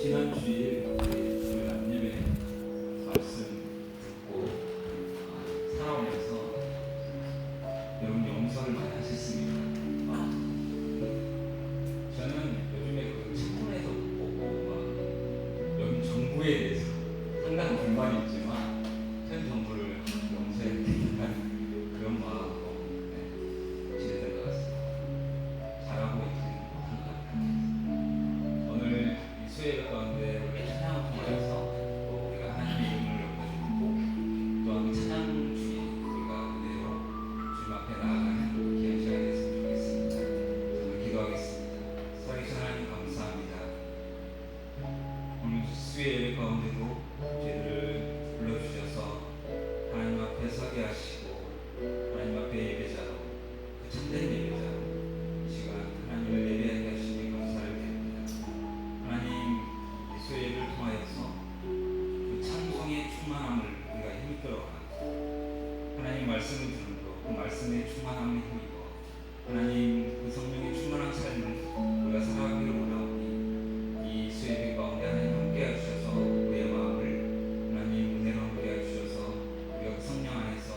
지난 주일 우리 안예배 말씀 듣고 살아오면서 여러분 용서를 많이 하셨습니까? 저는 요즘에 그 신문에서 보고 막 여기 정부에 대해서 상당한 불만이 있지만 현 정부를 용서해야 된다는 그런 마음으로 지냈던 것 같습니다. 잘하고 있지는 못한 것 같아요. 오늘 이 수요일 가운데 우리 찬양을 통하여서 또 우리가 하나님의 이름을 높여드리고 또한 그 찬양 중에 우리가 그대로 주님 앞에 나아가는 귀한 시간이 됐으면 좋겠습니다. 저는 기도하겠습니다. 살아계신 하나님 감사합니다. 오늘 수요일 가운데도 저희들을 불러주셔서 하나님 앞에 서게 하시고 하나님 앞에 예배자로 참된 예배자로 이 시간 하나님을 예배하게 하시니 감사를 드립니다. 하나님 이 수요일을 통하여서 그 찬송의 충만함을 우리가 힘입어 가고 하나님 말씀을 들음으로 그 말씀의 충만함을 힘입어 하나님 그 성령의 충만한 삶을 우리가 살아가기를 원하오니 이 수요일 가운데 하나님 함께 하셔서 우리의 마음을 하나님 은혜로 함께 하셔서 우리가 그 성령 안에서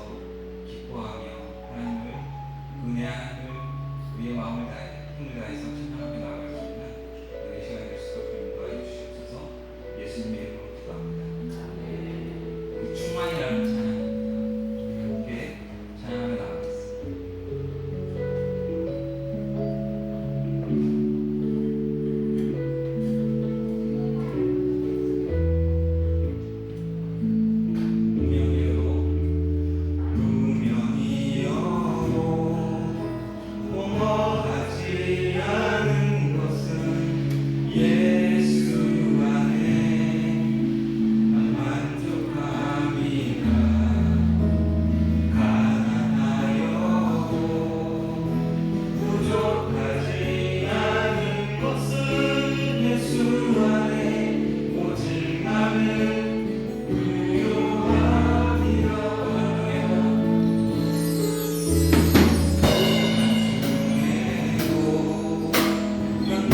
기뻐하며 하나님을 은혜함을 우리의 마음을 다해 힘을 다해서 찬양하며 나아갈 수 있는 우리의 시간이 될 수 있도록 인도하여 주시옵소서. 예수님의 이름으로 기도합니다. 그 충만이라는 찬양입니다. 함께 찬양하며 나아가겠습니다.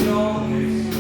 영원할 수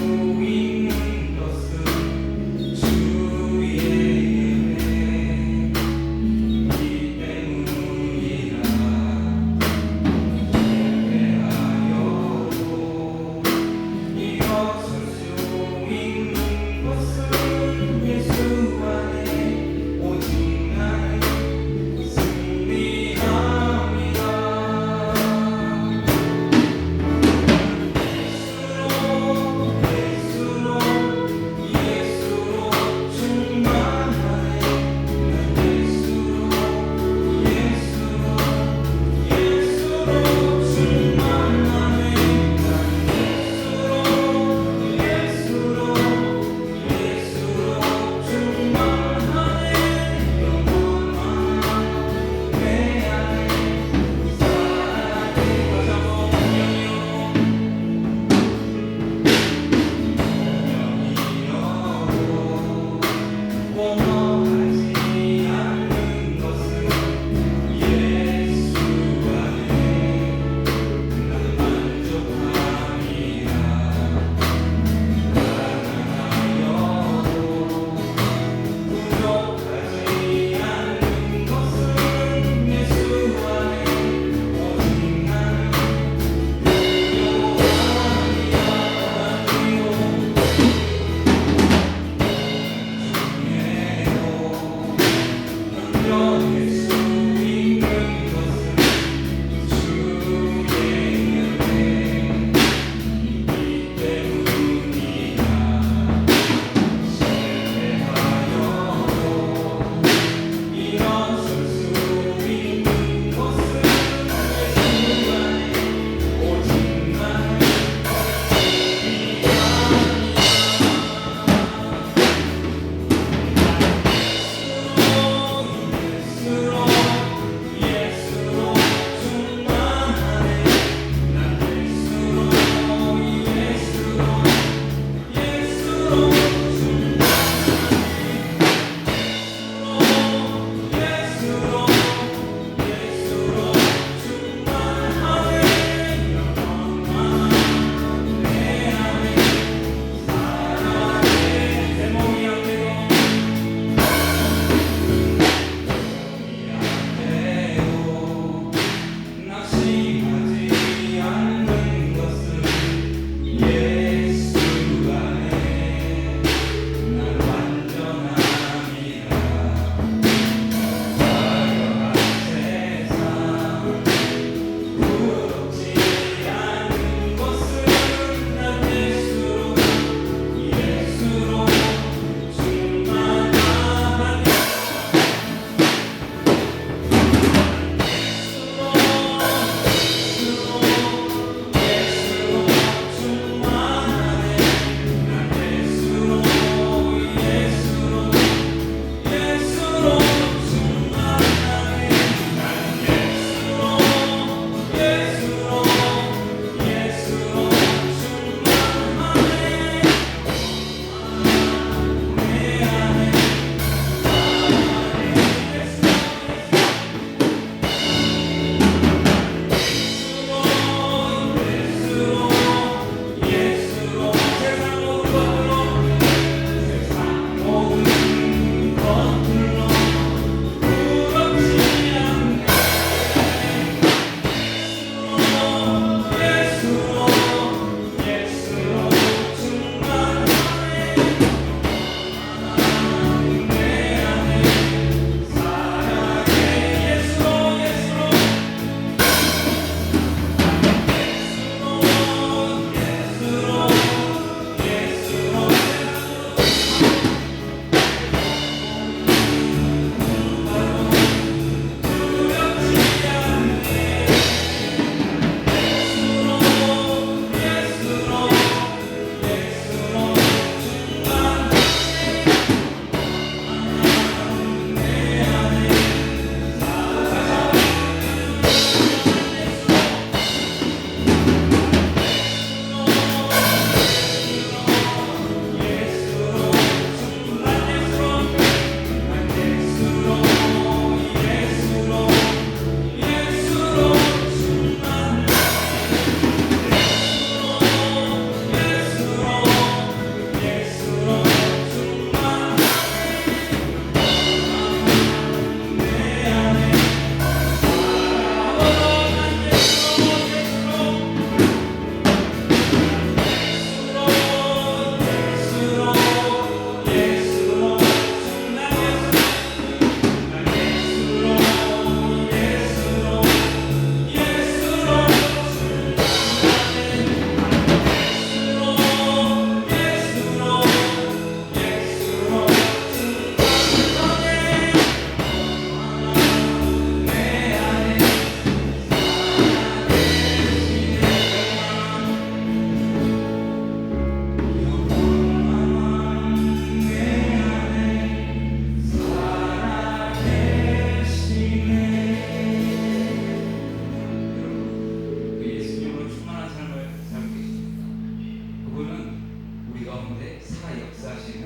사 역사하시는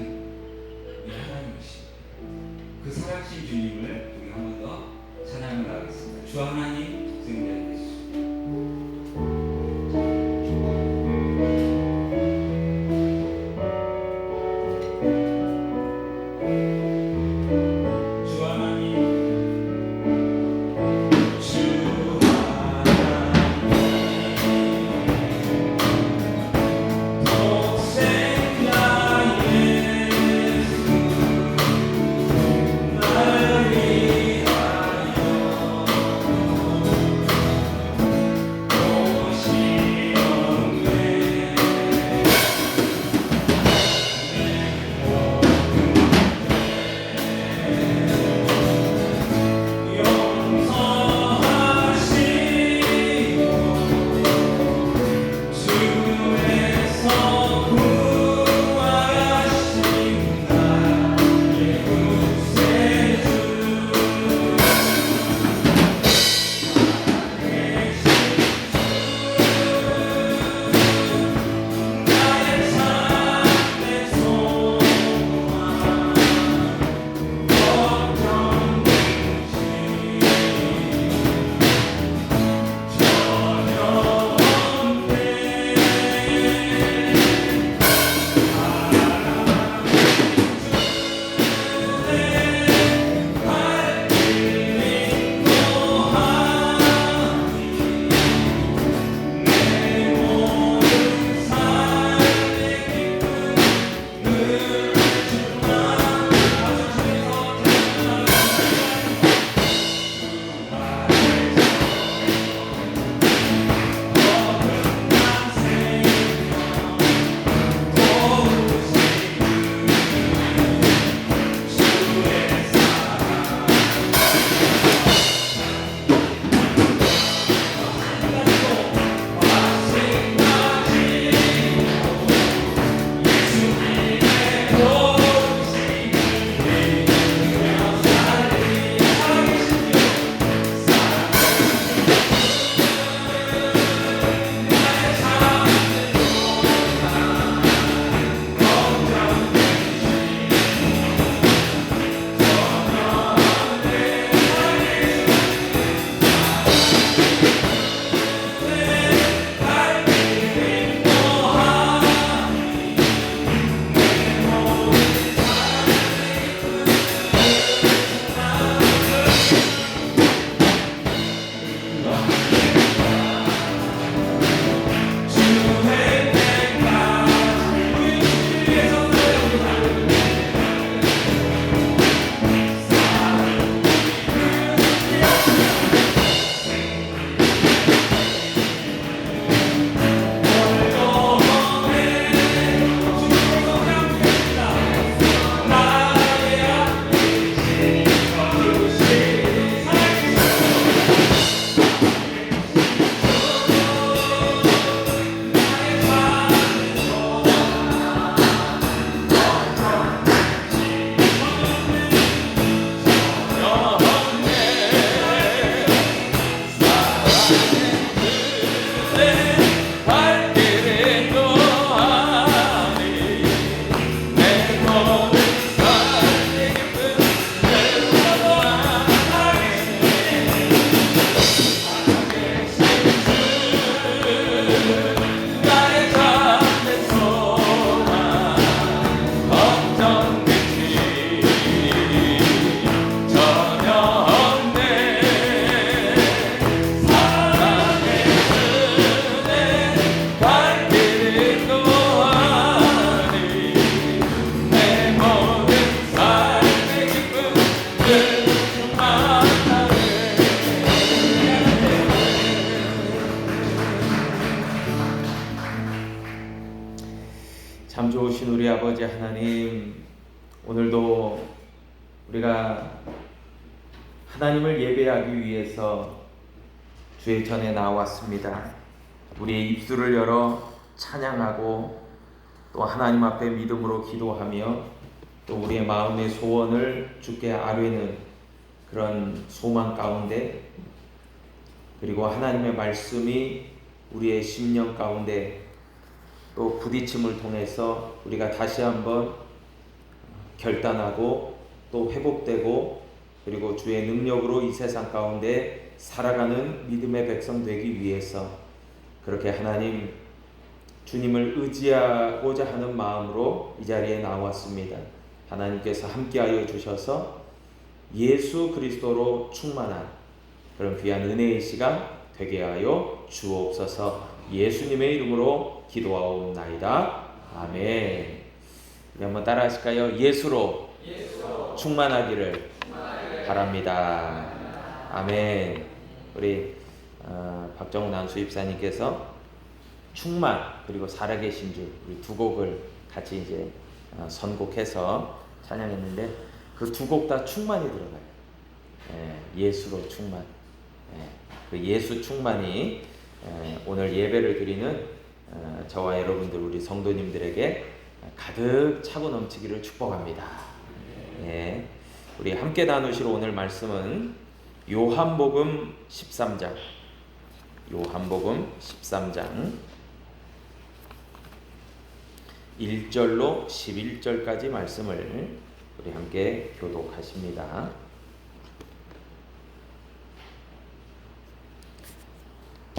우리 하나님이십니다. 그 살아계신 주님을 우리 한 번 더 찬양을 하겠습니다. 주 하나님 독생자 예수. 참 좋으신 우리 아버지 하나님, 오늘도 우리가 하나님을 예배하기 위해서 주의 전에 나왔습니다. 우리의 입술을 열어 찬양하고 또 하나님 앞에 믿음으로 기도하며 또 우리의 마음의 소원을 주께 아뢰는 그런 소망 가운데, 그리고 하나님의 말씀이 우리의 심령 가운데 또 부딪힘을 통해서 우리가 다시 한번 결단하고 또 회복되고 그리고 주의 능력으로 이 세상 가운데 살아가는 믿음의 백성 되기 위해서 그렇게 하나님 주님을 의지하고자 하는 마음으로 이 자리에 나왔습니다. 하나님께서 함께하여 주셔서 예수 그리스도로 충만한 그런 귀한 은혜의 시간 되게 하여 주옵소서. 예수님의 이름으로 기도하옵나이다. 아멘. 우리 한번 따라 하실까요? 예수로 충만하기를 바랍니다. 아멘. 우리 박정훈 안수입사님께서 충만 그리고 살아계신 주 우리 두 곡을 같이 이제 선곡해서 찬양했는데 그 두 곡 다 충만이 들어가요. 예수로 충만. 그 예수 충만이 오늘 예배를 드리는 저와 여러분들 우리 성도님들에게 가득 차고 넘치기를 축복합니다. 우리 함께 나누실 오늘 말씀은 요한복음 13장 1절로 11절까지 말씀을 우리 함께 교독하십니다.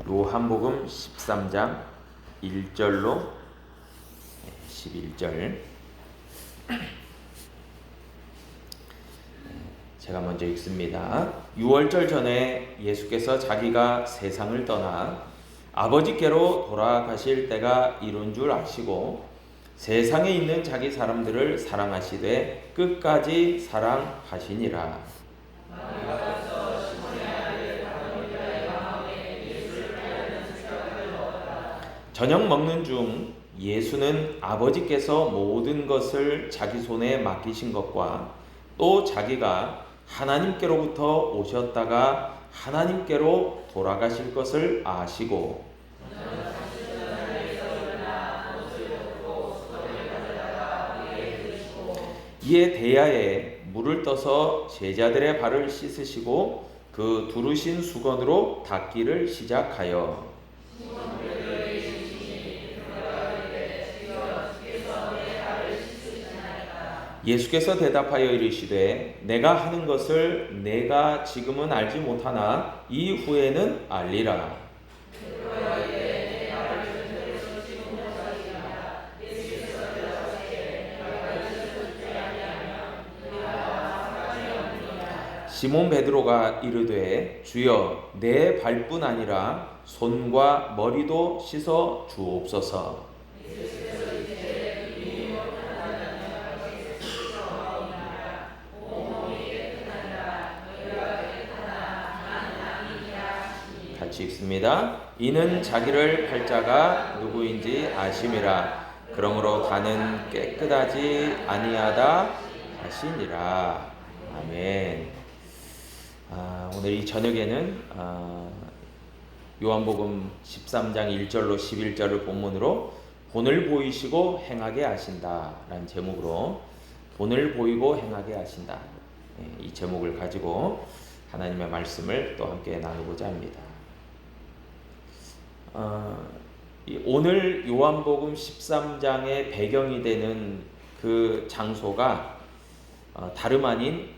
요한복음 13장 1절로 11절 제가 먼저 읽습니다. 6월절 전에 예수께서 자기가 세상을 떠나 아버지께로 돌아가실 때가 이룬 줄 아시고 세상에 있는 자기 사람들을 사랑하시되 끝까지 사랑하시니라. 저녁 먹는 중 예수는 아버지께서 모든 것을 자기 손에 맡기신 것과 또 자기가 하나님께로부터 오셨다가 하나님께로 돌아가실 것을 아시고 이에 대야에 물을 떠서 제자들의 발을 씻으시고 그 두르신 수건으로 닦기를 시작하여 예수께서 대답하여 이르시되 내가 하는 것을 내가 지금은 알지 못하나 이후에는 알리라. 시몬 베드로가 이르되 주여 내 발뿐 아니라 손과 머리도 씻어 주옵소서. 같이 읽습니다. 이는 자기를 팔 자가 누구인지 아심이라. 그러므로 다는 깨끗하지 아니하다 하시니라. 아멘. 오늘 이 저녁에는 요한복음 13장 1절로 11절을 본문으로 본을 보이시고 행하게 하신다 라는 제목으로 본을 보이고 행하게 하신다, 이 제목을 가지고 하나님의 말씀을 또 함께 나누고자 합니다. 오늘 요한복음 13장의 배경이 되는 그 장소가 다름 아닌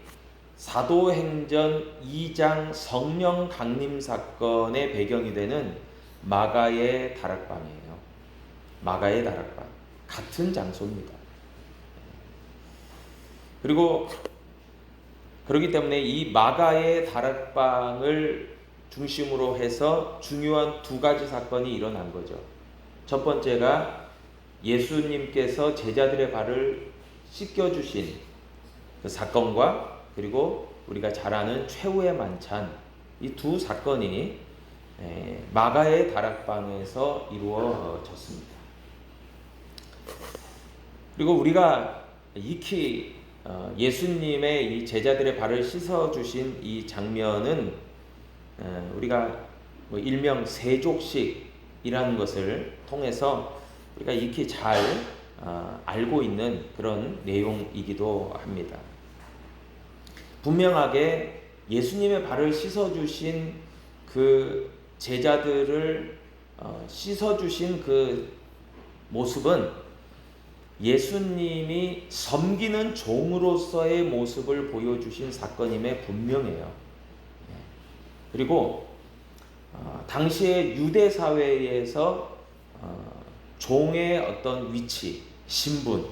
사도행전 2장 성령 강림 사건의 배경이 되는 마가의 다락방이에요. 마가의 다락방. 같은 장소입니다. 그리고 그렇기 때문에 이 마가의 다락방을 중심으로 해서 중요한 두 가지 사건이 일어난 거죠. 첫 번째가 예수님께서 제자들의 발을 씻겨주신 그 사건과 그리고 우리가 잘 아는 최후의 만찬, 이 두 사건이 마가의 다락방에서 이루어졌습니다. 그리고 우리가 익히 예수님의 이 제자들의 발을 씻어주신 이 장면은 우리가 일명 세족식이라는 것을 통해서 우리가 익히 잘 알고 있는 그런 내용이기도 합니다. 분명하게 예수님의 발을 씻어주신 그 제자들을 씻어주신 그 모습은 예수님이 섬기는 종으로서의 모습을 보여주신 사건임에 분명해요. 그리고 당시의 유대 사회에서 종의 어떤 위치, 신분,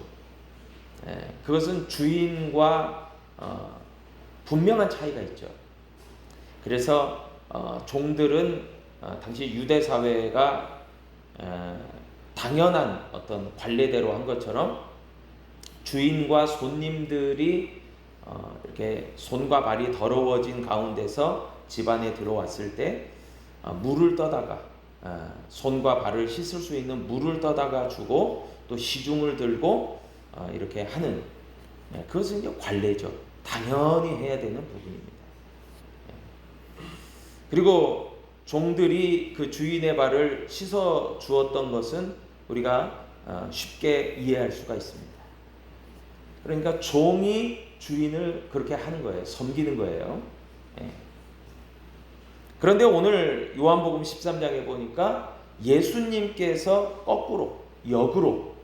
그것은 주인과 분명한 차이가 있죠. 그래서 종들은 당시 유대 사회가 당연한 어떤 관례대로 한 것처럼 주인과 손님들이 이렇게 손과 발이 더러워진 가운데서 집안에 들어왔을 때 물을 떠다가 손과 발을 씻을 수 있는 물을 떠다가 주고 또 시중을 들고 이렇게 하는, 그것은 이제 관례죠. 당연히 해야 되는 부분입니다. 그리고 종들이 그 주인의 발을 씻어 주었던 것은 우리가 쉽게 이해할 수가 있습니다. 그러니까 종이 주인을 그렇게 하는 거예요. 섬기는 거예요. 그런데 오늘 요한복음 13장에 보니까 예수님께서 거꾸로, 역으로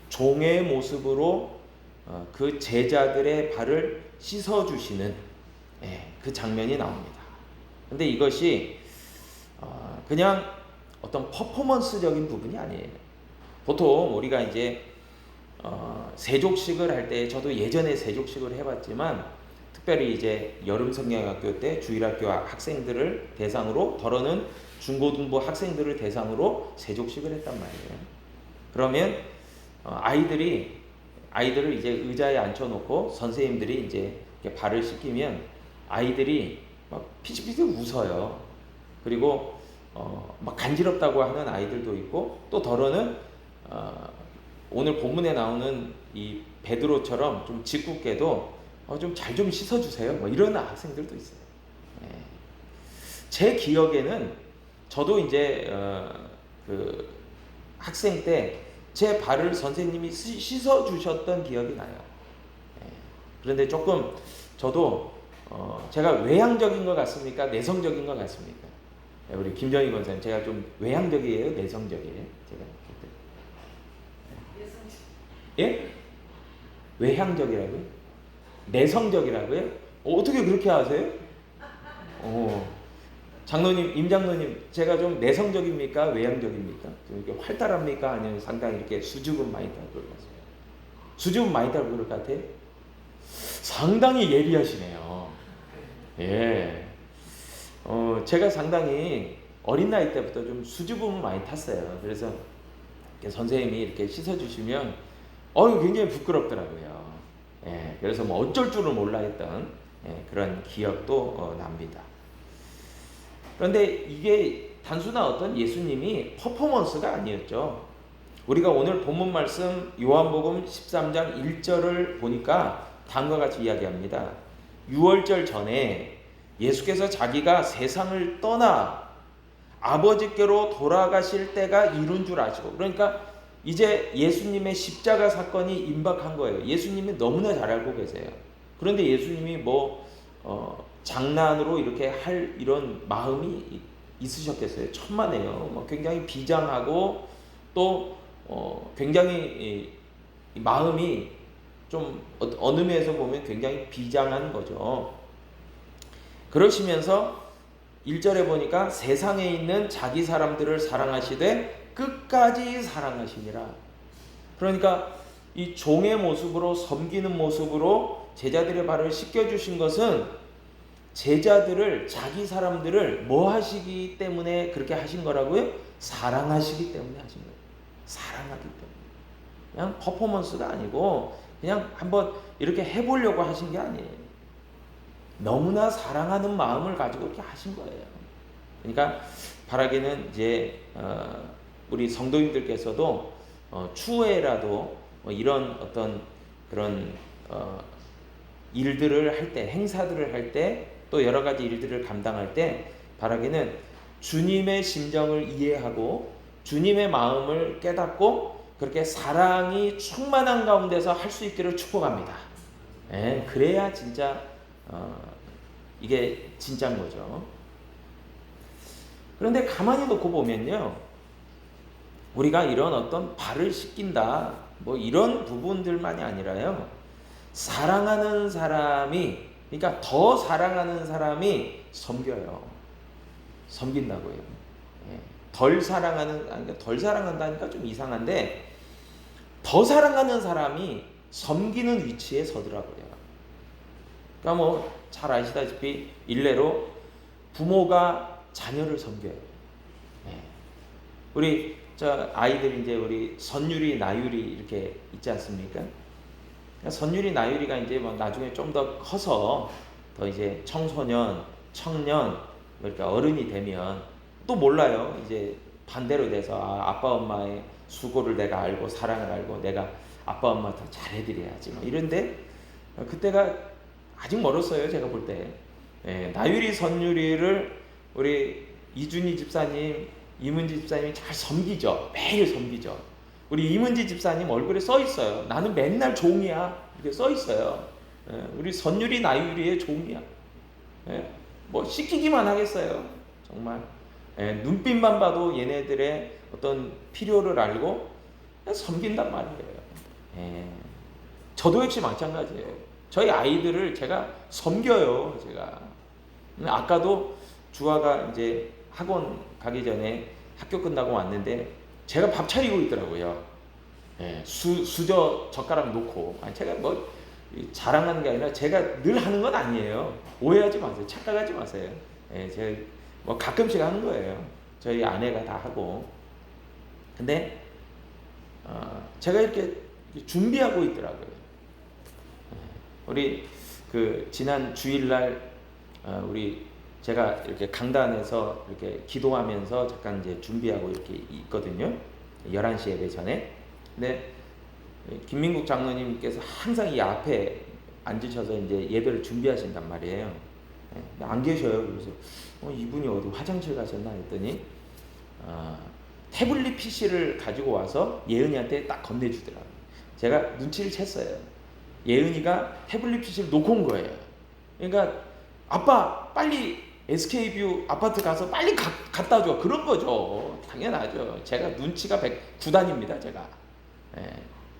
종의 모습으로 그 제자들의 발을 씻어주시는 그 장면이 나옵니다. 근데 이것이 그냥 어떤 퍼포먼스적인 부분이 아니에요. 보통 우리가 이제 세족식을 할 때, 저도 예전에 세족식을 해봤지만 특별히 이제 여름 성경학교 때 주일학교 학생들을 대상으로, 더러는 중고등부 학생들을 대상으로 세족식을 했단 말이에요. 그러면 아이들을 이제 의자에 앉혀놓고 선생님들이 이제 이렇게 발을 씻기면 아이들이 막 피식피식 웃어요. 그리고 막 간지럽다고 하는 아이들도 있고, 또 더러는 오늘 본문에 나오는 이 베드로처럼 좀 짓궂게도 좀 잘 좀 씻어주세요, 뭐 이런 학생들도 있어요. 제 기억에는 저도 이제 그 학생 때 제 발을 선생님이 씻어주셨던 기억이 나요. 그런데 조금 저도 제가 외향적인 것 같습니까? 내성적인 것 같습니까? 우리 김정희 권사님, 제가 좀 외향적이에요? 내성적이에요? 제가 예? 외향적이라고요? 내성적이라고요? 어떻게 그렇게 아세요? 장로님, 임장로님, 제가 좀 내성적입니까? 외향적입니까? 좀 이렇게 활달합니까? 아니면 상당히 이렇게 수줍음 많이 타고 그럴 것 같아요? 수줍음 많이 타고 그럴 것 같아요? 상당히 예리하시네요. 예. 제가 상당히 어린 나이 때부터 좀 수줍음을 많이 탔어요. 그래서 선생님이 이렇게 씻어주시면 굉장히 부끄럽더라고요. 예. 그래서 뭐 어쩔 줄을 몰라 했던 그런 기억도 납니다. 그런데 이게 단순한 어떤 예수님이 퍼포먼스가 아니었죠. 우리가 오늘 본문 말씀 요한복음 13장 1절을 보니까 다음과 같이 이야기합니다. 유월절 전에 예수께서 자기가 세상을 떠나 아버지께로 돌아가실 때가 이룬 줄 아시고, 그러니까 이제 예수님의 십자가 사건이 임박한 거예요. 예수님이 너무나 잘 알고 계세요. 그런데 예수님이 장난으로 이렇게 할 이런 마음이 있으셨겠어요? 천만에요. 굉장히 비장하고 또 굉장히 마음이 좀 어느 면에서 보면 굉장히 비장한 거죠. 그러시면서 1절에 보니까 세상에 있는 자기 사람들을 사랑하시되 끝까지 사랑하시니라. 그러니까 이 종의 모습으로, 섬기는 모습으로 제자들의 발을 씻겨주신 것은 제자들을, 자기 사람들을 뭐 하시기 때문에 그렇게 하신 거라고요? 사랑하시기 때문에 하신 거예요. 사랑하기 때문에. 그냥 퍼포먼스가 아니고 그냥 한번 이렇게 해보려고 하신 게 아니에요. 너무나 사랑하는 마음을 가지고 이렇게 하신 거예요. 그러니까 바라기는 이제 우리 성도님들께서도 추후에라도 이런 어떤 그런 일들을 할 때, 행사들을 할 때, 또 여러 가지 일들을 감당할 때 바라기는 주님의 심정을 이해하고 주님의 마음을 깨닫고 그렇게 사랑이 충만한 가운데서 할 수 있기를 축복합니다. 그래야 진짜 이게 진짜인 거죠. 그런데 가만히 놓고 보면요, 우리가 이런 어떤 발을 씻긴다 뭐 이런 부분들만이 아니라요. 사랑하는 사람이, 그러니까 더 사랑하는 사람이 섬겨요. 섬긴다고요. 예. 덜 사랑하는, 그러니까 덜 사랑한다니까 좀 이상한데 더 사랑하는 사람이 섬기는 위치에 서더라고요. 그러니까 뭐 잘 아시다시피 일례로 부모가 자녀를 섬겨요. 예. 우리 저 아이들 이제 우리 선율이 나율이 이렇게 있지 않습니까? 선율이 나율이가 이제 뭐 나중에 좀 더 커서 더 이제 청소년, 청년 이렇게 어른이 되면 또 몰라요. 이제 반대로 돼서 아빠 엄마의 수고를 내가 알고 사랑을 알고 내가 아빠 엄마 더 잘해드려야지 뭐 이런데 그때가 아직 멀었어요. 제가 볼 때. 예, 나율이 선율이를 우리 이준희 집사님, 이문지 집사님이 잘 섬기죠. 매일 섬기죠. 우리 이문지 집사님 얼굴에 써 있어요. 나는 맨날 종이야. 이렇게 써 있어요. 예, 우리 선율이 나율이의 종이야. 예, 뭐 시키기만 하겠어요. 정말. 예, 눈빛만 봐도 얘네들의 어떤 필요를 알고 섬긴단 말이에요. 예, 저도 역시 마찬가지예요. 저희 아이들을 제가 섬겨요. 제가. 아까도 주아가 이제 학원 가기 전에 학교 끝나고 왔는데 제가 밥 차리고 있더라고요. 예, 수저 젓가락 놓고. 아니 제가 뭐 자랑하는 게 아니라 제가 늘 하는 건 아니에요. 오해하지 마세요. 착각하지 마세요. 예, 제가 뭐 가끔씩 하는 거예요. 저희 아내가 다 하고. 근데 제가 이렇게 준비하고 있더라고요. 우리 그 지난 주일날 우리 제가 이렇게 강단에서 이렇게 기도하면서 잠깐 이제 준비하고 이렇게 있거든요. 11시 예배 전에. 근데 김민국 장로님께서 항상 이 앞에 앉으셔서 이제 예배를 준비하신단 말이에요. 안 계셔요. 그래서 이분이 어디 화장실 가셨나 했더니 태블릿 PC를 가지고 와서 예은이한테 딱 건네주더라고요. 제가 눈치를 챘어요. 예은이가 태블릿 PC를 놓고 온 거예요. 그러니까 아빠 빨리 SK뷰 아파트 가서 빨리 갖다 줘. 그런 거죠. 당연하죠. 제가 눈치가 109단입니다. 제가. 예.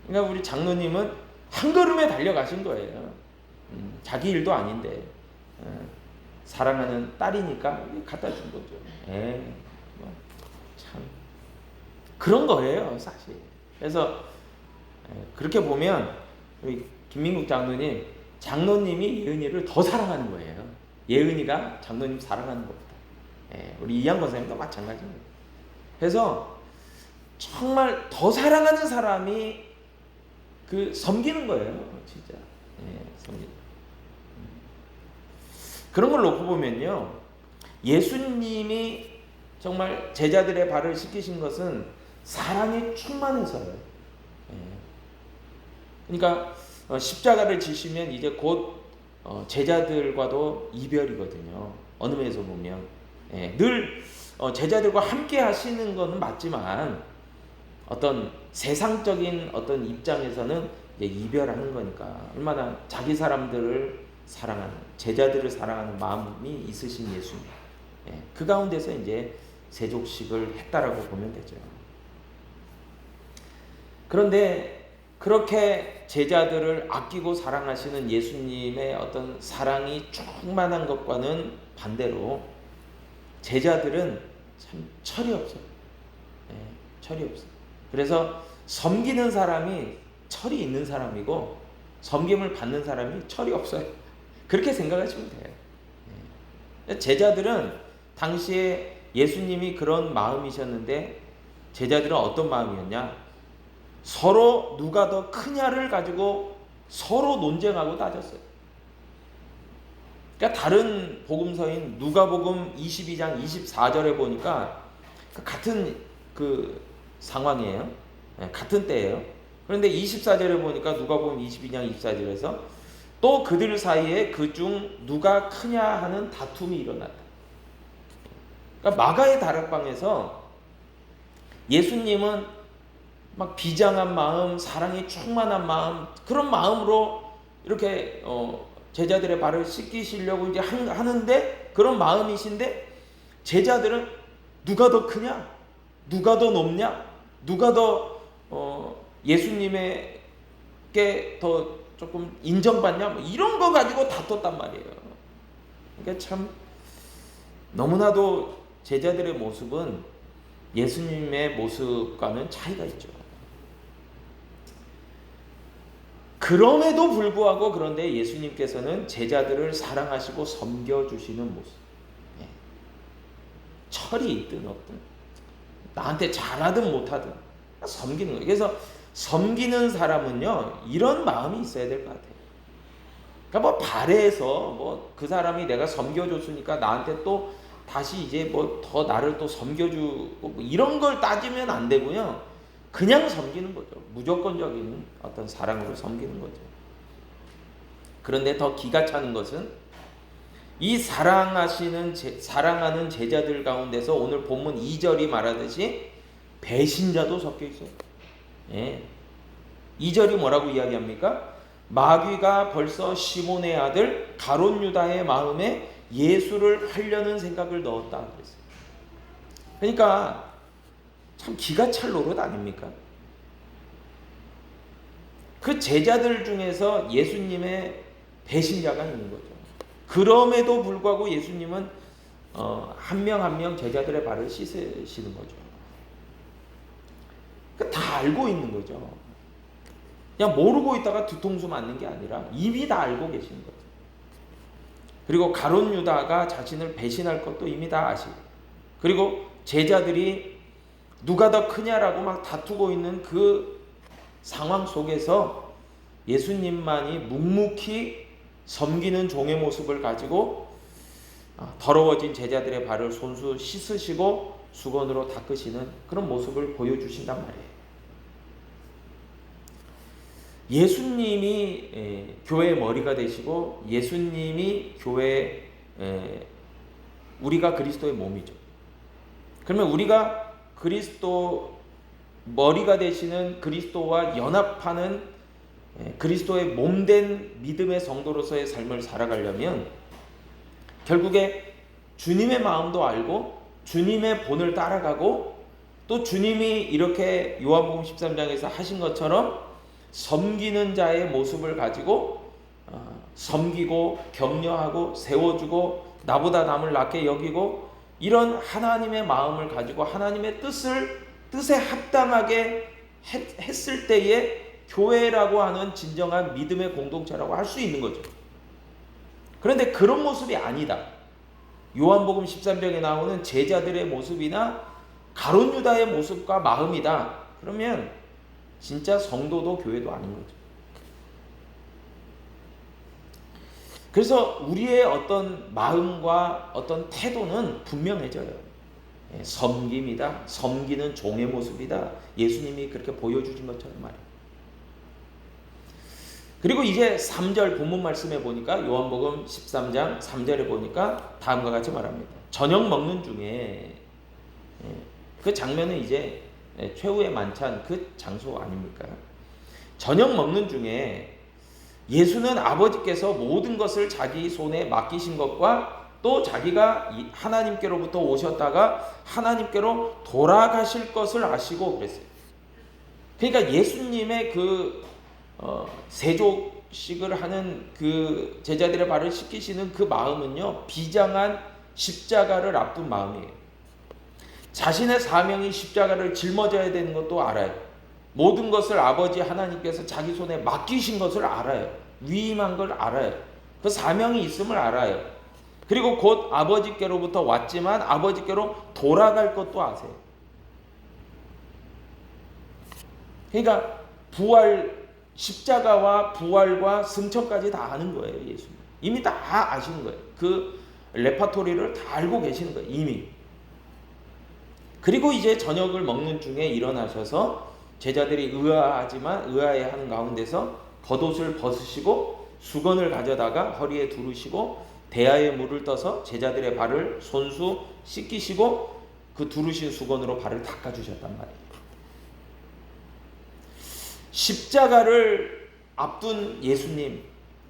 그러니까 우리 장로님은 한 걸음에 달려가신 거예요. 자기 일도 아닌데 사랑하는 딸이니까 갖다 준 거죠. 예. 참 그런 거예요, 사실. 그래서 그렇게 보면 우리 김민국 장로님이 예은이를 더 사랑하는 거예요. 예은이가 장로님 사랑하는 것보다. 예, 우리 이양 권사님도 마찬가지입니다. 그래서 정말 더 사랑하는 사람이 그 섬기는 거예요, 진짜. 예, 섬기는. 그런 걸 놓고 보면요, 예수님이 정말 제자들의 발을 씻기신 것은 사랑이 충만해서요. 예. 그러니까 십자가를 지시면 이제 곧 제자들과도 이별이거든요. 어느 면에서 보면 늘 제자들과 함께 하시는 것은 맞지만 어떤 세상적인 어떤 입장에서는 이제 이별하는 거니까 얼마나 자기 사람들을 사랑하는 제자들을 사랑하는 마음이 있으신 예수님. 그 가운데서 이제 세족식을 했다라고 보면 되죠. 그런데 그렇게 제자들을 아끼고 사랑하시는 예수님의 어떤 사랑이 충만한 것과는 반대로 제자들은 참 철이 없어요. 철이 없어요. 그래서 섬기는 사람이 철이 있는 사람이고 섬김을 받는 사람이 철이 없어요. 그렇게 생각하시면 돼요. 제자들은 당시에 예수님이 그런 마음이셨는데 제자들은 어떤 마음이었냐? 서로 누가 더 크냐를 가지고 서로 논쟁하고 따졌어요. 그러니까 다른 복음서인 누가복음 22장 24절에 보니까 같은 그 상황이에요. 같은 때예요. 그런데 24절에 보니까 누가복음 22장 24절에서 또 그들 사이에 그중 누가 크냐 하는 다툼이 일어났다. 그러니까 마가의 다락방에서 예수님은 막 비장한 마음, 사랑이 충만한 마음, 그런 마음으로 이렇게 제자들의 발을 씻기시려고 이제 하는데 그런 마음이신데 제자들은 누가 더 크냐? 누가 더 높냐? 누가 더 예수님에게 더 조금 인정받냐, 뭐 이런 거 가지고 다퉜단 말이에요. 그러니까 참 너무나도 제자들의 모습은 예수님의 모습과는 차이가 있죠. 그럼에도 불구하고 그런데 예수님께서는 제자들을 사랑하시고 섬겨주시는 모습. 철이 있든 없든 나한테 잘하든 못하든 섬기는 거예요. 그래서 섬기는 사람은요 이런 마음이 있어야 될 것 같아요. 그러니까 뭐 발해서 뭐 그 사람이 내가 섬겨줬으니까 나한테 또 다시 이제 뭐 더 나를 또 섬겨주고 뭐 이런 걸 따지면 안 되고요. 그냥 섬기는 거죠. 무조건적인 어떤 사랑으로 섬기는 거죠. 그런데 더 기가 차는 것은 이 사랑하는 제자들 가운데서 오늘 본문 2절이 말하듯이 배신자도 섞여 있어요. 예. 2절이 뭐라고 이야기합니까? 마귀가 벌써 시몬의 아들 가롯 유다의 마음에 예수를 하려는 생각을 넣었다 그랬어요. 그러니까 참 기가 찰 노릇 아닙니까? 그 제자들 중에서 예수님의 배신자가 있는 거죠. 그럼에도 불구하고 예수님은 한 명 한 명 제자들의 발을 씻으시는 거죠. 다 알고 있는 거죠. 그냥 모르고 있다가 뒤통수 맞는 게 아니라 이미 다 알고 계시는 거죠. 그리고 가롯 유다가 자신을 배신할 것도 이미 다 아시고, 그리고 제자들이 누가 더 크냐라고 막 다투고 있는 그 상황 속에서 예수님만이 묵묵히 섬기는 종의 모습을 가지고 더러워진 제자들의 발을 손수 씻으시고 수건으로 닦으시는 그런 모습을 보여주신단 말이에요. 예수님이 교회의 머리가 되시고 예수님이 교회 우리가 그리스도의 몸이죠. 그러면 우리가 그리스도 머리가 되시는 그리스도와 연합하는 그리스도의 몸된 믿음의 성도로서의 삶을 살아가려면 결국에 주님의 마음도 알고 주님의 본을 따라가고 또 주님이 이렇게 요한복음 13장에서 하신 것처럼 섬기는 자의 모습을 가지고 섬기고 격려하고 세워주고 나보다 남을 낮게 여기고 이런 하나님의 마음을 가지고 하나님의 뜻에 합당하게 했을 때에 교회라고 하는 진정한 믿음의 공동체라고 할 수 있는 거죠. 그런데 그런 모습이 아니다. 요한복음 13장에 나오는 제자들의 모습이나 가롯 유다의 모습과 마음이다. 그러면 진짜 성도도 교회도 아닌 거죠. 그래서 우리의 어떤 마음과 어떤 태도는 분명해져요. 섬김이다. 섬기는 종의 모습이다. 예수님이 그렇게 보여주신 것처럼 말이에요. 그리고 이제 3절 본문 말씀에 보니까 요한복음 13장 3절에 보니까 다음과 같이 말합니다. 저녁 먹는 중에 그 장면은 이제 최후의 만찬 그 장소 아닙니까? 저녁 먹는 중에 예수는 아버지께서 모든 것을 자기 손에 맡기신 것과 또 자기가 하나님께로부터 오셨다가 하나님께로 돌아가실 것을 아시고 그랬어요. 그러니까 예수님의 그 세족식을 하는 그 제자들의 발을 씻기시는 그 마음은요 비장한 십자가를 앞둔 마음이에요. 자신의 사명이 십자가를 짊어져야 되는 것도 알아요. 모든 것을 아버지 하나님께서 자기 손에 맡기신 것을 알아요. 위임한 걸 알아요. 그 사명이 있음을 알아요. 그리고 곧 아버지께로부터 왔지만 아버지께로 돌아갈 것도 아세요. 그러니까 십자가와 부활과 승천까지 다 아는 거예요. 예수님 이미 다 아시는 거예요. 그 레파토리를 다 알고 계시는 거예요. 이미. 그리고 이제 저녁을 먹는 중에 일어나셔서 제자들이 의아해하는 가운데서 겉옷을 벗으시고 수건을 가져다가 허리에 두르시고 대야에 물을 떠서 제자들의 발을 손수 씻기시고 그 두르신 수건으로 발을 닦아주셨단 말이에요. 십자가를 앞둔 예수님,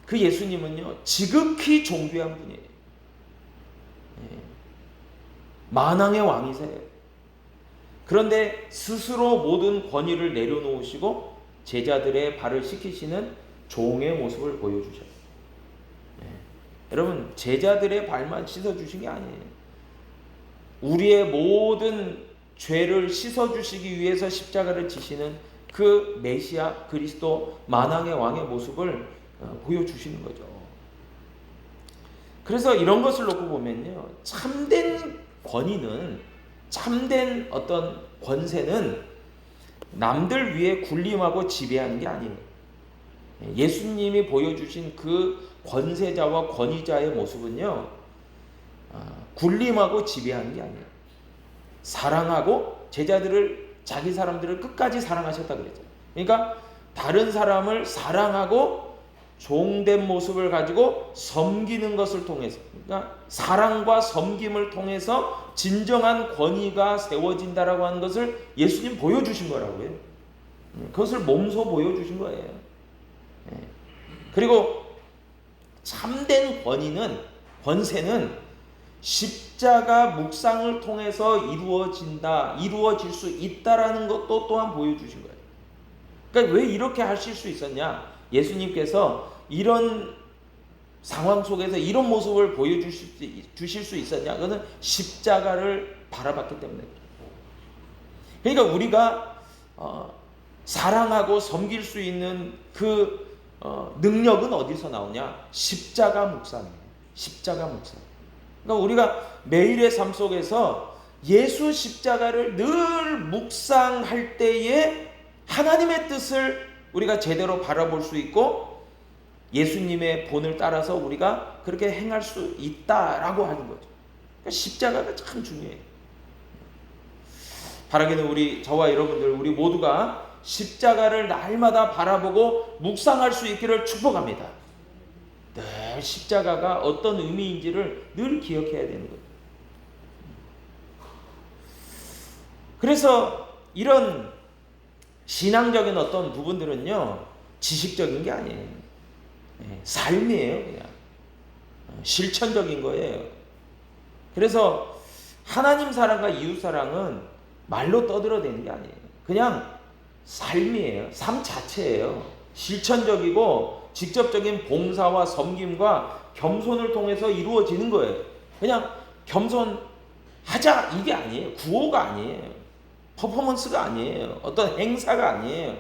그 예수님은요 지극히 존귀한 분이에요. 만왕의 왕이세요. 그런데 스스로 모든 권위를 내려놓으시고 제자들의 발을 씻기시는 종의 모습을 보여주셔요. 여러분, 제자들의 발만 씻어주신 게 아니에요. 우리의 모든 죄를 씻어주시기 위해서 십자가를 지시는 그 메시아 그리스도 만왕의 왕의 모습을 보여주시는 거죠. 그래서 이런 것을 놓고 보면요, 참된 권위는, 참된 어떤 권세는 남들 위에 군림하고 지배하는 게 아니에요. 예수님이 보여주신 그 권세자와 권위자의 모습은요, 군림하고 지배하는 게 아니에요. 사랑하고 제자들을, 자기 사람들을 끝까지 사랑하셨다 그랬죠. 그러니까 다른 사람을 사랑하고 종된 모습을 가지고 섬기는 것을 통해서, 그러니까 사랑과 섬김을 통해서 진정한 권위가 세워진다라고 하는 것을 예수님 보여주신 거라고요. 그것을 몸소 보여주신 거예요. 그리고 참된 권세는 십자가 묵상을 통해서 이루어질 수 있다라는 것도 또한 보여주신 거예요. 그러니까 왜 이렇게 하실 수 있었냐? 예수님께서 이런 상황 속에서 이런 모습을 보여주실 수 있었냐? 그것은 십자가를 바라봤기 때문에. 그러니까 우리가 사랑하고 섬길 수 있는 그 능력은 어디서 나오냐? 십자가 묵상이에요. 십자가 묵상. 그러니까 우리가 매일의 삶 속에서 예수 십자가를 늘 묵상할 때에 하나님의 뜻을 우리가 제대로 바라볼 수 있고 예수님의 본을 따라서 우리가 그렇게 행할 수 있다라고 하는 거죠. 그러니까 십자가가 참 중요해요. 바라기는 저와 여러분들, 우리 모두가 십자가를 날마다 바라보고 묵상할 수 있기를 축복합니다. 늘 십자가가 어떤 의미인지를 늘 기억해야 되는 거예요. 그래서 이런 신앙적인 어떤 부분들은요, 지식적인 게 아니에요. 삶이에요. 그냥 실천적인 거예요. 그래서 하나님 사랑과 이웃 사랑은 말로 떠들어대는 게 아니에요. 그냥 삶이에요. 삶 자체예요. 실천적이고 직접적인 봉사와 섬김과 겸손을 통해서 이루어지는 거예요. 그냥 겸손하자 이게 아니에요. 구호가 아니에요. 퍼포먼스가 아니에요. 어떤 행사가 아니에요.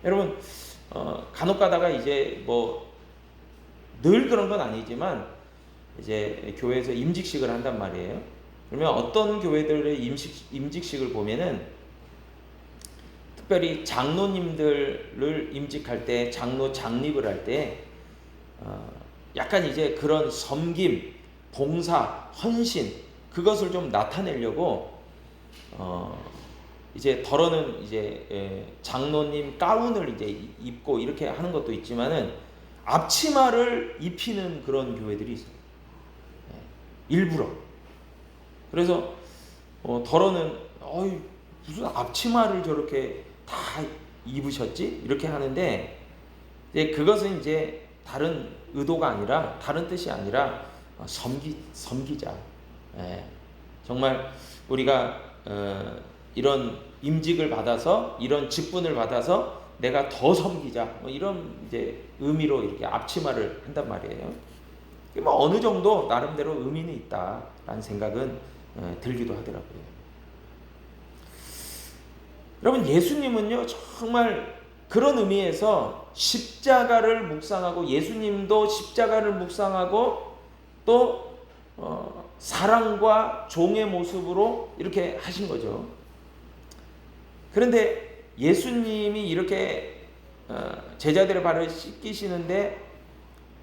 여러분, 간혹 가다가 이제 늘 그런 건 아니지만 이제 교회에서 임직식을 한단 말이에요. 그러면 어떤 교회들의 임직식을 보면은 특별히 장로님들을 임직할 때, 장로 장립을 할 때 약간 이제 그런 섬김, 봉사, 헌신 그것을 좀 나타내려고 이제 덜어는 이제 장로님 가운을 이제 입고 이렇게 하는 것도 있지만은 앞치마를 입히는 그런 교회들이 있어요. 일부러. 그래서 덜어는 무슨 앞치마를 저렇게 다 입으셨지? 이렇게 하는데 이제 그것은 이제 다른 의도가 아니라, 다른 뜻이 아니라 섬기자. 정말 우리가 이런 임직을 받아서, 이런 직분을 받아서 내가 더 섬기자, 이런 이제 의미로 이렇게 앞치마를 한단 말이에요. 어느 정도 나름대로 의미는 있다라는 생각은 들기도 하더라고요. 여러분, 예수님은요 정말 그런 의미에서 십자가를 묵상하고, 예수님도 십자가를 묵상하고 또 사랑과 종의 모습으로 이렇게 하신 거죠. 그런데 예수님이 이렇게 제자들의 발을 씻기시는데